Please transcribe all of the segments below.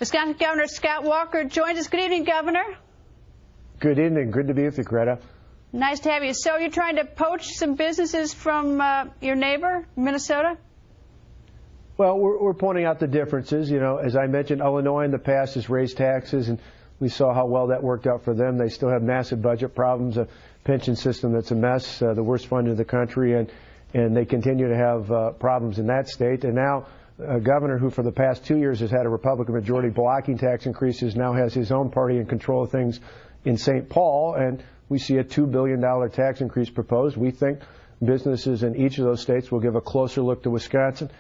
Wisconsin Governor Scott Walker joins us. Good evening, Governor. Good evening. Good to be with you, Greta. Nice to have you. So you're trying to poach some businesses from your neighbor, Minnesota? Well, we're pointing out the differences. You know, as I mentioned, Illinois in the past has raised taxes, and we saw how well that worked out for them. They still have massive budget problems, a pension system that's a mess, the worst funded in the country, and they continue to have problems in that state. And now a governor who for the past 2 years has had a Republican majority blocking tax increases now has his own party in control of things in St. Paul, and we see a $2 billion tax increase proposed. We think businesses in each of those states will give a closer look to Wisconsin,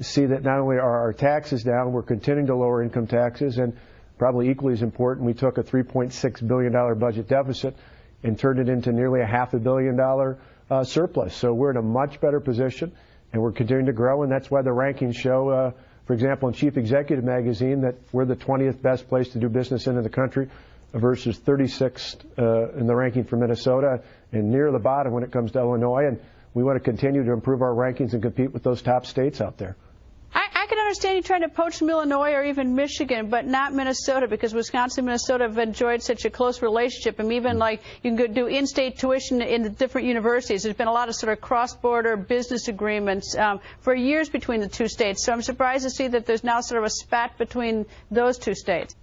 see that not only are our taxes down, we're continuing to lower income taxes, and probably equally as important, we took a $3.6 billion budget deficit and turned it into nearly a $500 million surplus. So we're in a much better position, and we're continuing to grow, and that's why the rankings show, for example, in Chief Executive Magazine, that we're the 20th best place to do business in the country versus 36th in the ranking for Minnesota and near the bottom when it comes to Illinois. And we want to continue to improve our rankings and compete with those top states out there. I can understand you trying to poach from Illinois or even Michigan, but not Minnesota, because Wisconsin and Minnesota have enjoyed such a close relationship. And even like you can go do in-state tuition in the different universities. There's been a lot of sort of cross-border business agreements for years between the two states. So I'm surprised to see that there's now sort of a spat between those two states.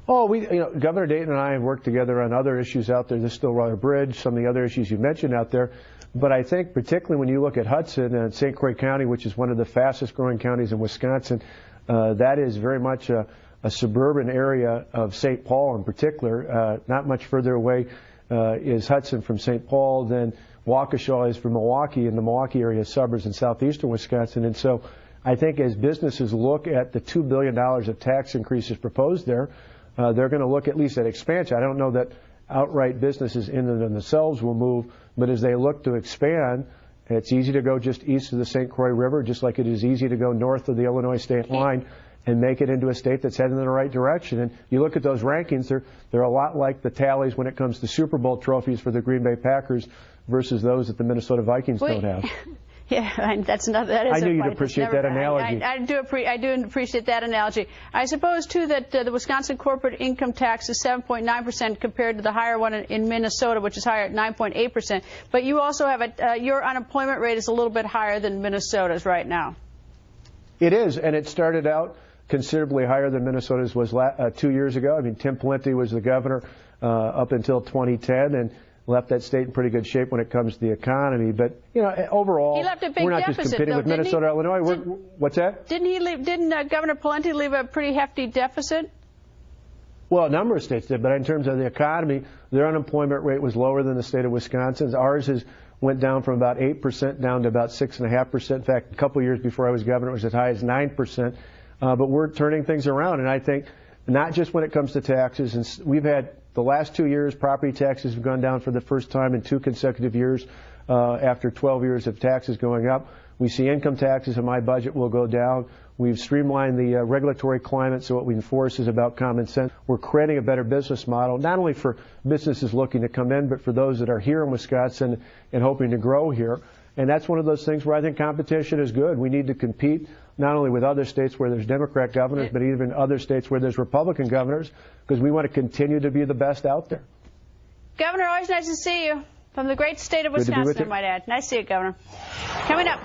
Oh, Governor Dayton and I have worked together on other issues out there, the Stillwater Bridge, some of the other issues you mentioned out there. But I think particularly when you look at Hudson and St. Croix County, which is one of the fastest growing counties in Wisconsin, that is very much a suburban area of St. Paul in particular. Not much further away is Hudson from St. Paul than Waukesha is from Milwaukee, in the Milwaukee area suburbs in southeastern Wisconsin. And so I think as businesses look at the $2 billion of tax increases proposed there, they're going to look at least at expansion. I don't know that outright businesses in and of themselves will move, but as they look to expand, it's easy to go just east of the St. Croix River, just like it is easy to go north of the Illinois state line and make it into a state that's heading in the right direction. And you look at those rankings, they're a lot like the tallies when it comes to Super Bowl trophies for the Green Bay Packers versus those that the Minnesota Vikings don't have. Yeah, that's another. That is I knew you'd appreciate that analogy. I do appreciate that analogy. I suppose too that the Wisconsin corporate income tax is 7.9% compared to the higher one in Minnesota, which is higher at 9.8%. But you also have your unemployment rate is a little bit higher than Minnesota's right now. It is, and it started out considerably higher than Minnesota's was 2 years ago. I mean, Tim Pawlenty was the governor up until 2010, and left that state in pretty good shape when it comes to the economy. But, you know, overall, he left a big we're not deficit, just competing with Minnesota, Illinois. What's that? Didn't Governor Pawlenty leave a pretty hefty deficit? Well, a number of states did, but in terms of the economy, their unemployment rate was lower than the state of Wisconsin's. Ours went down from about 8% down to about 6.5%. In fact, a couple of years before I was governor, it was as high as 9%. But we're turning things around, and I think not just when it comes to taxes. And we've had the last 2 years, property taxes have gone down for the first time in 2 consecutive years after 12 years of taxes going up. We see income taxes in my budget will go down. We've streamlined the regulatory climate, so what we enforce is about common sense. We're creating a better business model, not only for businesses looking to come in, but for those that are here in Wisconsin and hoping to grow here. And that's one of those things where I think competition is good. We need to compete not only with other states where there's Democrat governors, but even other states where there's Republican governors, because we want to continue to be the best out there. Governor, always nice to see you from the great state of Wisconsin, I might add. Nice to see you, Governor. Coming up.